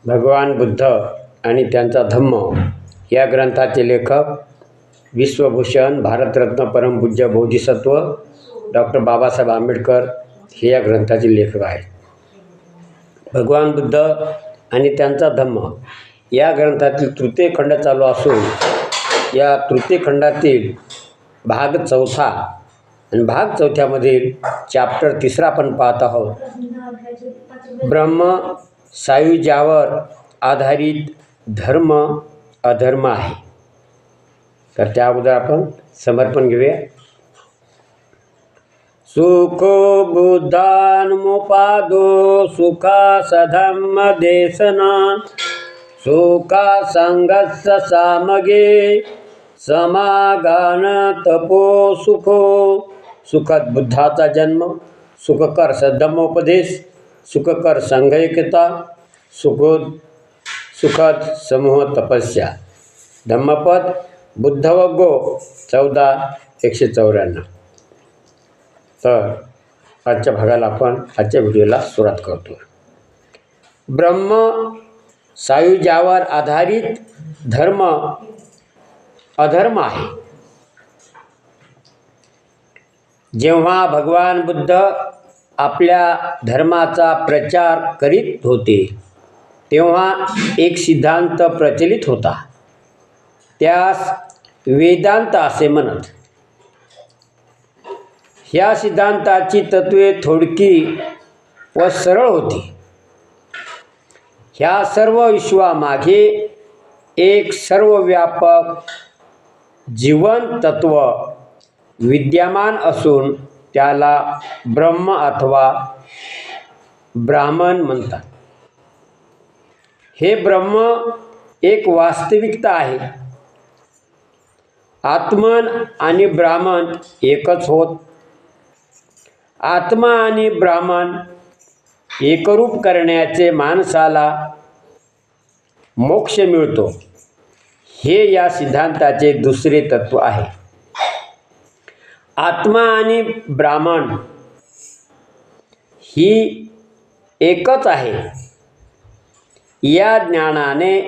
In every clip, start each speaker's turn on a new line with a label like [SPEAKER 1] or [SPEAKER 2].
[SPEAKER 1] भगवान बुद्ध आणि त्यांचा धम्म या ग्रंथाचे लेखक विश्वभूषण भारतरत्न परमपूज्य बोधिसत्व डॉक्टर बाबासाहेब आंबेडकर हे या ग्रंथाचे लेखक आहेत. भगवान बुद्ध आणि त्यांचा धम्म या ग्रंथातील तृतीय खंड चालू असून या तृतीय खंडातील भाग चौथा आणि भाग चौथ्यामधील चॅप्टर तिसरा आपण पाहत आहोत. ब्रह्म सायुज्यावर आधारित धर्म अधर्म आहे. तर त्या अगोदर आपण समर्पण घेऊया. सुखो बुद्धान्मुपादो सुखा सधम्म देशना सुखा संगस्य सामगे समागान तपो सुखो. सुखद बुद्धाचा जन्म, सुखकर सद्धम्मोपदेश, सुखकर संघैक्यता, सुखद समूह तपस्या. धम्मपद बुद्धवग्गो 14:194. तर आजच्या भागाला आपण आजच्या व्हिडिओला सुरुवात करतो. ब्रह्म सायुज्यावर आधारित धर्म अधर्म आहे. जेव्हा भगवान बुद्ध आपल्या धर्माचा प्रचार करीत होते तेव्हा एक सिद्धांत प्रचलित होता. त्यास वेदांत असे म्हणत. ह्या सिद्धांताची तत्त्वे थोडकी व सरळ होती. ह्या सर्व विश्वामागे एक सर्वव्यापक जीवन तत्व विद्यमान असून त्याला ब्रह्म अथवा ब्राह्मण म्हणतात. हे ब्रह्म एक वास्तविकता आहे. आत्मन आणि ब्राह्मण एकच होत. आत्मा आणि ब्राह्मण एकरूप करण्याचे माणसाला मोक्ष मिळतो. हे या सिद्धांताचे दुसरे तत्व आहे. आत्मा आणि ब्राह्मण ही एकच आहे. या ज्ञानाने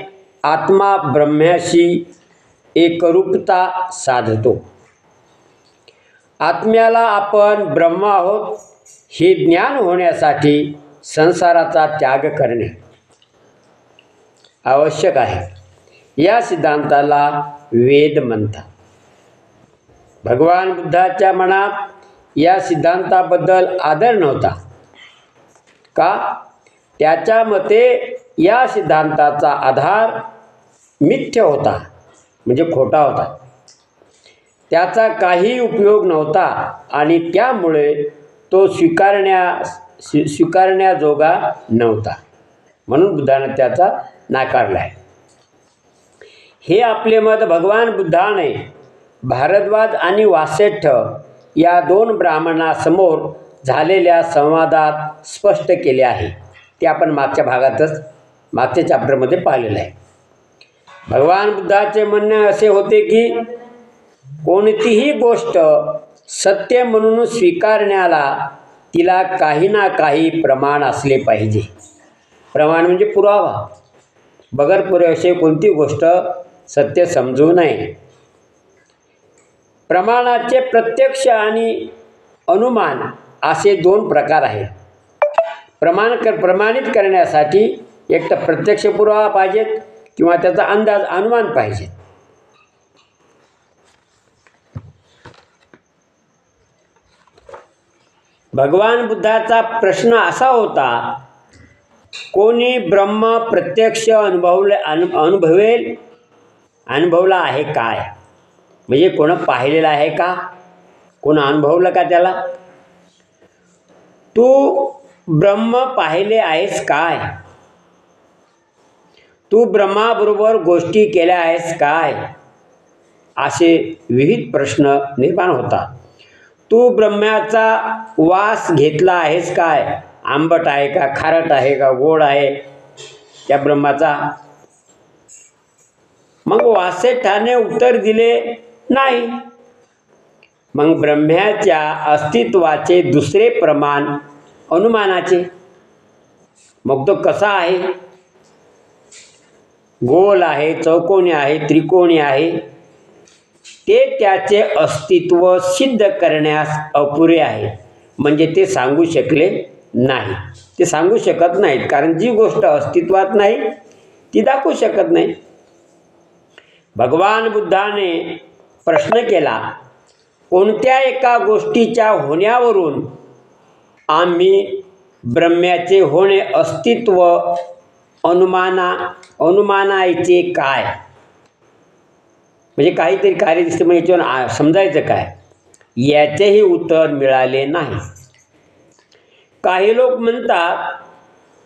[SPEAKER 1] आत्मा ब्रह्म्याशी एकरूपता साधतो. आत्म्याला आपण ब्रह्म आहोत हे ज्ञान होण्यासाठी संसाराचा त्याग करणे आवश्यक आहे. या सिद्धांताला वेद म्हणतात. भगवान बुद्धाच्या मनात या सिद्धांताबद्दल आदर नव्हता. का? त्याच्या मते या सिद्धांताचा आधार मिथ्य होता, म्हणजे खोटा होता. त्याचा काही उपयोग नव्हता आणि त्यामुळे तो स्वीकारण्याजोगा नव्हता. म्हणून बुद्धाने त्याचा नाकारला आहे. हे आपले मत भगवान बुद्धाने भारद्वाज आणि वासिष्ठ या दोन ब्राह्मणांसमोर झालेल्या संवादात स्पष्ट केले आहे. ते आपण मागच्या चॅप्टरमध्ये पाहिलेलं आहे. भगवान बुद्धाचे म्हणणे असे होते की कोणतीही गोष्ट सत्य म्हणून स्वीकारण्याला तिला काही ना काही प्रमाण असले पाहिजे. प्रमाण म्हणजे पुरावा. बगर पुराव्याशिवाय कोणती गोष्ट सत्य समजू नये. प्रमाणाचे प्रत्यक्ष आणि अनुमान असे दोन प्रकार आहेत. प्रमाणित करण्यासाठी एक तर प्रत्यक्ष पुरावा पाहिजेत किंवा त्याचा अंदाज अनुमान पाहिजे. भगवान बुद्धाचा प्रश्न असा होता, कोणी ब्रह्म प्रत्यक्ष अनुभवला आहे काय? म्हणजे कोण पाहिलेलं आहे का? कोण अनुभवलं का त्याला? तू ब्रह्म पाहिले आहेस काय? तू ब्रह्माबरोबर गोष्टी केल्या आहेस काय? असे विविध प्रश्न निर्माण होतात. तू ब्रह्माचा वास घेतला आहेस काय? आंबट आहे का? खारट आहे का? गोड आहे त्या ब्रह्माचा? मग वासिष्ठाने उत्तर दिले नाही. मग ब्रह्म्याच्या अस्तित्वाचे दुसरे प्रमाण अनुमानाचे. मग तो कसा आहे? गोल आहे, चौकोनी आहे, त्रिकोणी आहे, ते त्याचे अस्तित्व सिद्ध करण्यास अपुरे आहे. म्हणजे ते सांगू शकले नाही, ते सांगू शकत नाहीत. कारण जी गोष्ट अस्तित्वात नाही ती दाखवू शकत नाही. भगवान बुद्धाने प्रश्न केला, कोणत्या एका गोष्टीच्या होण्यावरून आम्ही ब्रह्म्याचे होणे अस्तित्व अनुमानायचे काय? म्हणजे काहीतरी कार्य दिसते, म्हणजे याच्यावर समजायचं काय? याचेही उत्तर मिळाले नाही. काही लोक म्हणतात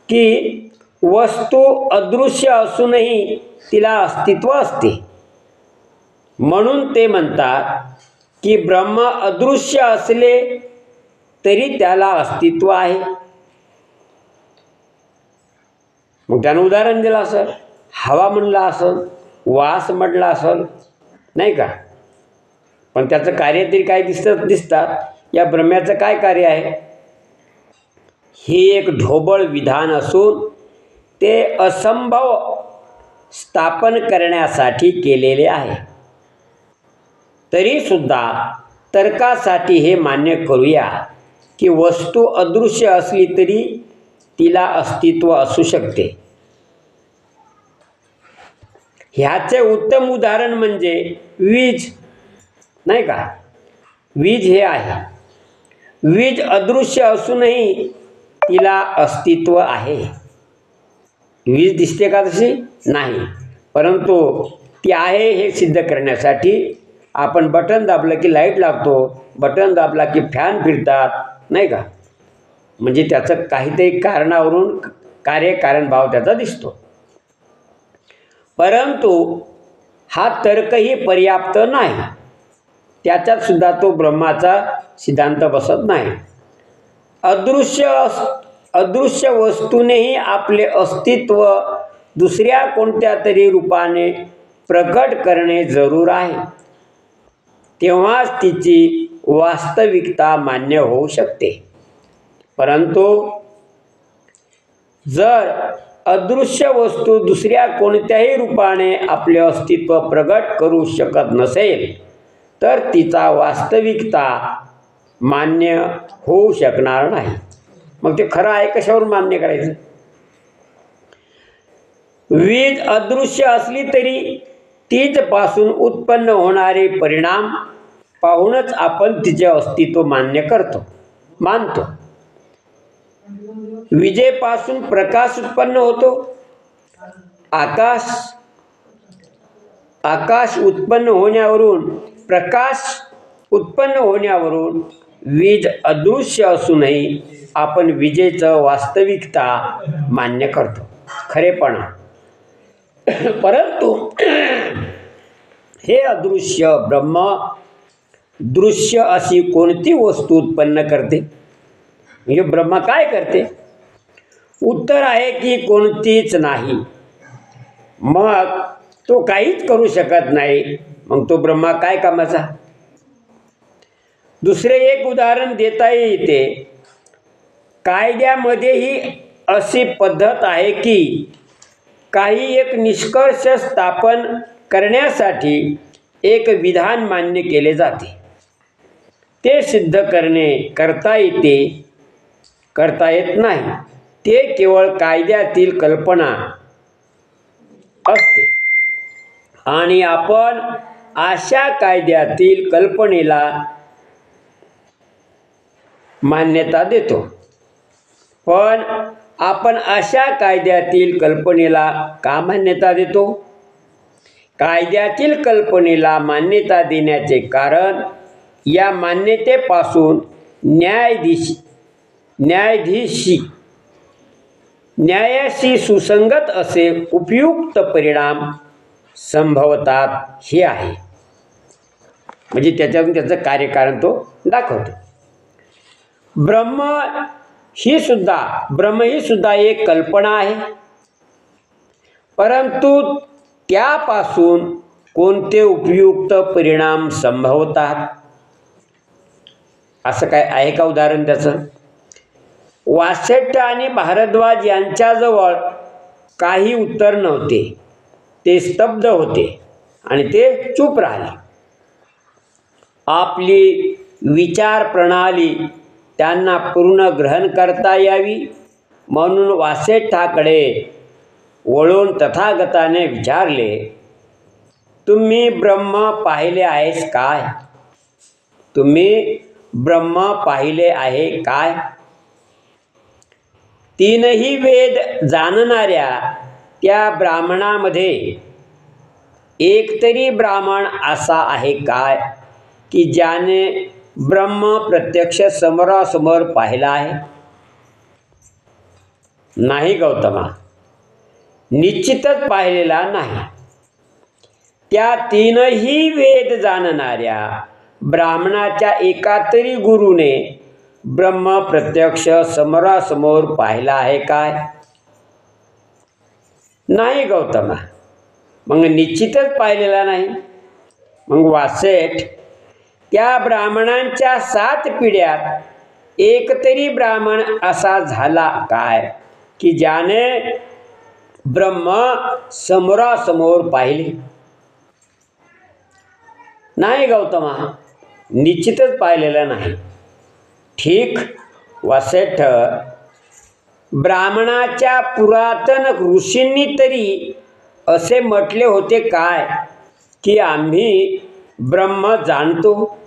[SPEAKER 1] की वस्तू अदृश्य असूनही तिला अस्तित्व असते, म्हणून ते म्हणतात की ब्रह्म अदृश्य असले तरी त्याला अस्तित्व आहे. मग त्यानं उदाहरण दिलं असेल, हवा म्हणला असेल, वास म्हटला असेल, नाही का? पण त्याचं कार्य तरी काय दिसतात. या ब्रह्म्याचं काय कार्य आहे? हे एक ढोबळ विधान असून ते असंभव स्थापन करण्यासाठी केलेले आहे. तरीसुद्धा तर्कासाठी हे मान्य करूया की वस्तू अदृश्य असली तरी तिला अस्तित्व असू शकते. ह्याचे उत्तम उदाहरण म्हणजे वीज, नाही का? वीज हे आहे. वीज अदृश्य असूनही तिला अस्तित्व आहे. वीज दिसते का तशी? नाही, परंतु ती आहे हे सिद्ध करण्यासाठी आपण बटन दाबलं की लाईट लागतो, बटन दाबला की फॅन फिरतात, नाही का? म्हणजे त्याचं काहीतरी कारणावरून कार्यकारणभाव त्याचा दिसतो. परंतु हा तर्कही पर्याप्त नाही. त्याच्यात सुद्धा तो ब्रह्माचा सिद्धांत बसत नाही. अदृश्य वस्तूनेही आपले अस्तित्व दुसऱ्या कोणत्या तरी रूपाने प्रकट करणे जरूर आहे. तेव्हाच तिची वास्तविकता मान्य होऊ शकते. परंतु जर अदृश्य वस्तू दुसऱ्या कोणत्याही रूपाने आपले अस्तित्व प्रगट करू शकत नसेल तर तिचा वास्तविकता मान्य होऊ शकणार नाही. मग ते खरं आहे कशावर मान्य करायचं? वीज अदृश्य असली तरी तीचपासून उत्पन्न होणारे परिणाम पाहूनच आपण तिचे अस्तित्व मानतो. विजेपासून प्रकाश उत्पन्न होतो. आकाश उत्पन्न होण्यावरून, प्रकाश उत्पन्न होण्यावरून वीज अदृश्य असूनही आपण विजेचं वास्तविकता मान्य करतो, खरेपणा. परंतु हे अदृश्य ब्रह्म दृश्य अशी कोणती वस्तू उत्पन्न करते? म्हणजे ब्रह्म काय करते? उत्तर आहे की कोणतीच नाही. मग तो काहीच करू शकत नाही. मग तो ब्रह्मा काय कामाचा? दुसरे एक उदाहरण देता येते. कायद्यामध्येही अशी पद्धत आहे की काही एक निष्कर्ष स्थापन करण्यासाठी एक विधान मान्य केले जाते. ते सिद्ध करता येत नाही. ते केवळ कायद्यातील कल्पना असते आणि आपण अशा कायद्यातील कल्पनेला मान्यता देतो. पण आपण अशा कायद्यातील कल्पनेला का मान्यता देतो? कायद्यातील कल्पनेला मान्यता देण्याचे कारण या मान्यतेपासून न्यायाशी सुसंगत असे उपयुक्त परिणाम संभवतात हे आहे. म्हणजे त्याच्यातून त्याचं कार्यकारण तो दाखवतो. ब्रह्म ही सुद्धा एक कल्पना आहे. परंतु त्यापासून कोणते उपयुक्त परिणाम संभवतात? असं काय आहे का उदाहरण त्याचं? वासेट्ट आणि भारद्वाज यांच्याजवळ काही उत्तर नव्हते. ते स्तब्ध होते आणि ते चूप राहिले. आपली विचार प्रणाली त्यांना पूर्ण ग्रहण करता यावी म्हणून वासेठ्ठाकडे वळून तथागताने विचारले, तुम्ही ब्रह्म पाहिले आहेस काय? तुम्ही ब्रह्म पाहिले आहे काय? तीनही वेद जाणणाऱ्या त्या ब्राह्मणामध्ये एकतरी ब्राह्मण असा आहे काय की ज्याने ब्रह्म प्रत्यक्ष समोरासमोर पाहिला आहे? नाही गौतमा, निश्चितच पाहिलेला नाही. त्या तीनही वेद जाणणाऱ्या ब्राह्मणाच्या एका तरी गुरुने ब्रह्म प्रत्यक्ष समोरासमोर पाहिला आहे काय? नाही गौतमा, मग निश्चितच पाहिलेला नाही. मग वासेठ, त्या ब्राह्मणांच्या 7 पिढ्यात एक तरी ब्राह्मण असा झाला काय की ज्याने ब्रह्म समोरासमोर पाहिले? नाही गौतमा, निश्चितच पाहिलेला नाही. ठीक वासेठ, ब्राह्मणाच्या पुरातन ऋषींनी तरी असे म्हटले होते काय की आम्ही ब्रह्म जाणतो,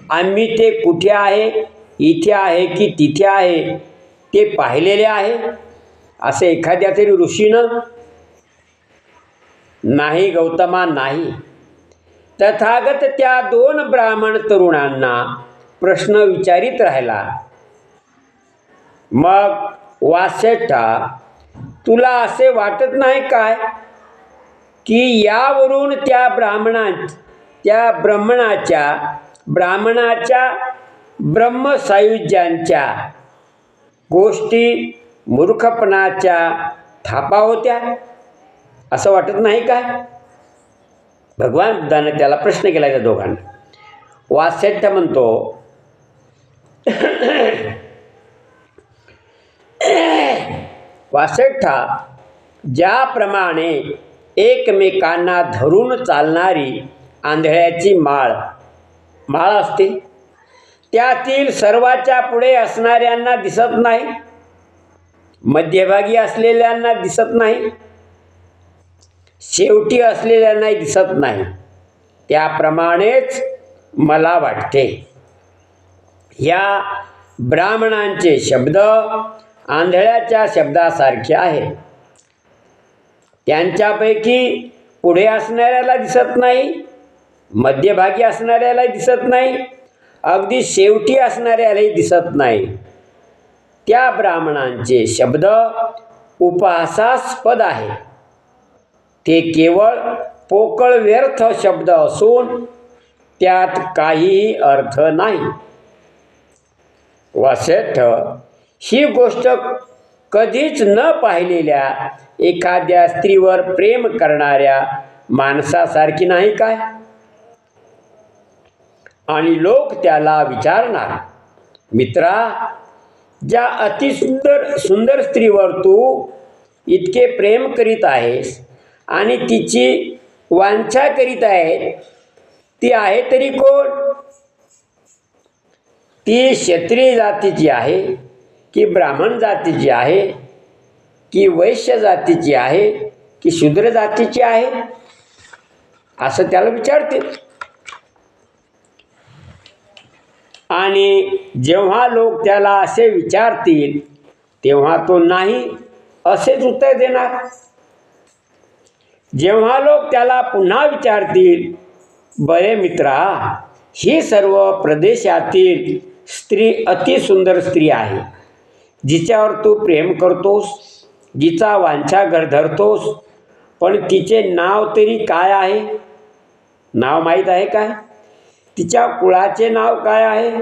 [SPEAKER 1] आम्ही ते कुठे आहे, इथे आहे की तिथे आहे ते पाहिलेले आहे, असे एखाद्या तरी ऋषीनं? नाही गौतमा, नाही. तथागत त्या 2 ब्राह्मण तरुणांना प्रश्न विचारित राहिला. मग वासेठा, तुला असे वाटत नाही काय की यावरून त्या ब्राह्मणाच्या ब्रह्मसायुज्यांच्या गोष्टी मूर्खपणाच्या थापा होत्या, असं वाटत नाही काय? भगवान बुद्धाने त्याला प्रश्न केला त्या दोघांना. वासेठ्ठ म्हणतो, वासेठ्ठा, ज्याप्रमाणे एकमेकांना धरून चालणारी आंधळ्याची माळ असते, त्यातील सर्वाच्या पुढे असणाऱ्यांना दिसत नाही, मध्यभागी असलेल्यांना दिसत नाही, शेवटी असलेल्यांनाही दिसत नाही, त्याप्रमाणेच मला वाटते या ब्राह्मणांचे शब्द आंधळ्याच्या शब्दासारखे आहेत. त्यांच्यापैकी पुढे असणाऱ्याला दिसत नाही, मध्यभागी असणाऱ्यालाही दिसत नाही, अगदी शेवटी असणाऱ्यालाही दिसत नाही. त्या ब्राह्मणांचे शब्द उपहासास्पद आहे. ते केवळ पोकळ व्यर्थ शब्द असून त्यात काहीही अर्थ नाही. वासेठ, ही गोष्ट कधीच न पाहिलेल्या एखाद्या स्त्रीवर प्रेम करणाऱ्या माणसासारखी नाही काय? आणि लोक त्याला विचारणार, मित्रा, ज्या सुंदर स्त्रीवर तू इतके प्रेम करीत आहेस आणि तिची वांछा करीत आहे, ती आहे तरी कोण? ती क्षत्रिय जातीची आहे की ब्राह्मण जातीची आहे की वैश्य जातीची आहे की शूद्र जातीची आहे, असं त्याला विचारते. आणि जेव्हा लोक त्याला असे विचारतील तेव्हा तो नाही असेच उत्तर देणार. जेव्हा लोक त्याला पुन्हा विचारतील, बरे मित्रा, ही सर्व प्रदेशातील स्त्री अतिसुंदर स्त्री आहे, जिच्यावर तू प्रेम करतोस, जिचा वांछा धरतोस, पण तिचे नाव तरी काय आहे? नाव माहीत आहे काय? तिच्या कुळाचे नाव काय आहे?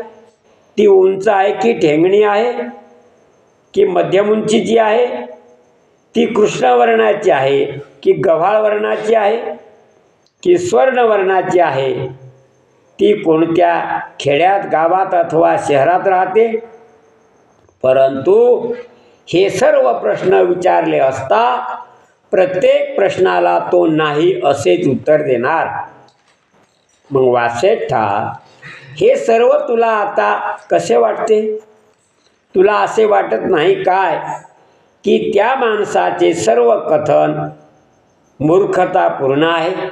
[SPEAKER 1] ती उंच आहे की ठेंगणी आहे की मध्यम उंचीची आहे? ती कृष्णवर्णाची आहे की गव्हाळ वर्णाची आहे की स्वर्णवर्णाची आहे? ती कोणत्या खेड्यात, गावात अथवा शहरात राहते? परंतु हे सर्व प्रश्न विचारले असता प्रत्येक प्रश्नाला तो नाही असेच उत्तर देणार. मग वासेठा, हे सर्व तुला आता कसे वाटते? तुला असे वाटत नाही काय की त्या माणसाचे सर्व कथन मूर्खतापूर्ण आहे?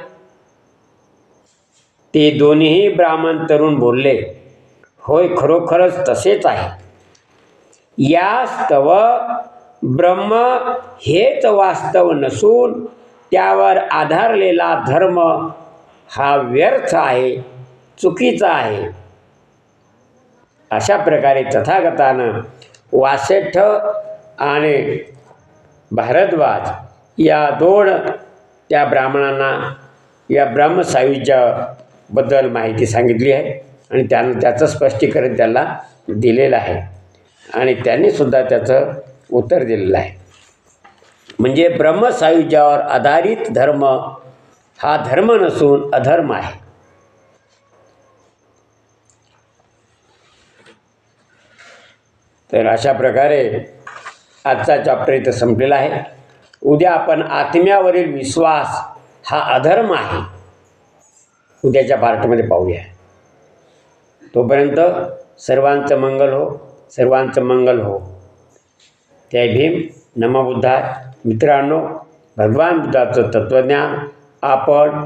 [SPEAKER 1] ते दोन्ही ब्राह्मण तरुण बोलले, होय, खरोखरच तसेच आहे. यास्तव ब्रह्म हेच वास्तव नसून त्यावर आधारलेला धर्म हा व्यर्थ आहे, चुकीचा आहे. अशा प्रकारे तथागतानं वासेठ्ठ आणि भारद्वाज या दोन त्या ब्राह्मणांना या ब्रह्मसायुज्याबद्दल माहिती सांगितली आहे आणि त्यानं त्याचं स्पष्टीकरण त्याला दिलेलं आहे आणि त्यांनीसुद्धा त्याचं उत्तर दिलेलं आहे. म्हणजे ब्रह्मसायुज्यावर आधारित धर्म हा धर्म नसून अधर्म आहे. तर अशा प्रकारे आजचा चॅप्टर इथं संपलेला आहे. उद्या आपण आत्म्यावरील विश्वास हा अधर्म आहे उद्याच्या पार्टमध्ये पाहूया. तोपर्यंत सर्वांचं मंगल हो, सर्वांचं मंगल हो. जय भीम, नमो बुद्धाय. मित्रांनो, भगवान बुद्धाचं तत्त्वज्ञान आपण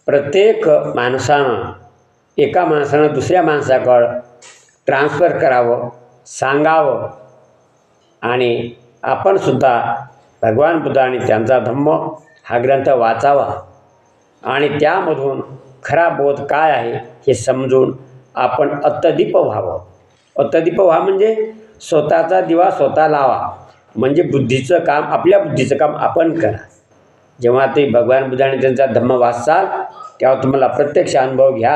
[SPEAKER 1] प्रत्येक माणसानं, एका माणसानं दुसऱ्या माणसाकडं ट्रान्सफर करावं, सांगावं आणि आपणसुद्धा भगवान बुद्ध आणि त्यांचा धम्म हा ग्रंथ वाचावा आणि त्यामधून खरा बोध काय आहे हे समजून आपण अत्तदीप व्हावं. अत्तदीप व्हा म्हणजे स्वतःचा दिवा स्वतः लावा. म्हणजे बुद्धीचं काम, आपल्या बुद्धीचं काम आपण करा. जेव्हा ते भगवान बुद्ध आणि त्यांचा धम्म वाचाल तेव्हा तुम्हाला प्रत्यक्ष अनुभव घ्या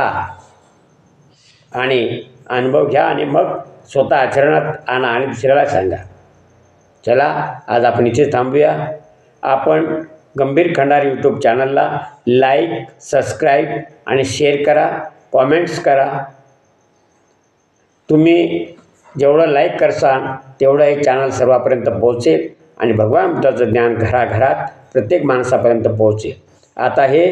[SPEAKER 1] आणि मग स्वतः आचरणात आणा आणि दुसऱ्याला सांगा. चला, आज आपण इथे थांबूया. आपण गंभीर खंडार यूट्यूब चॅनलला लाईक, सबस्क्राईब आणि शेअर करा, कॉमेंट्स करा. तुम्ही जेवढं लाईक करसाल तेवढं हे चॅनल सर्वांपर्यंत पोहोचेल आणि भगवान बुद्धाचं ज्ञान घराघरात प्रत्येक माणसापर्यंत पोहोचेल. आता हे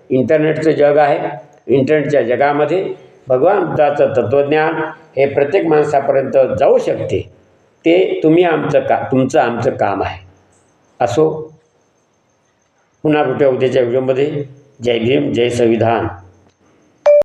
[SPEAKER 1] इंटरनेटचं जग आहे. इंटरनेटच्या जगामध्ये भगवान बुद्धाचं तत्त्वज्ञान हे प्रत्येक माणसापर्यंत जाऊ शकते. ते तुमचं आमचं काम आहे. असो, पुन्हा भेटूया उद्याच्या व्हिडिओमध्ये. जय भीम, जय संविधान.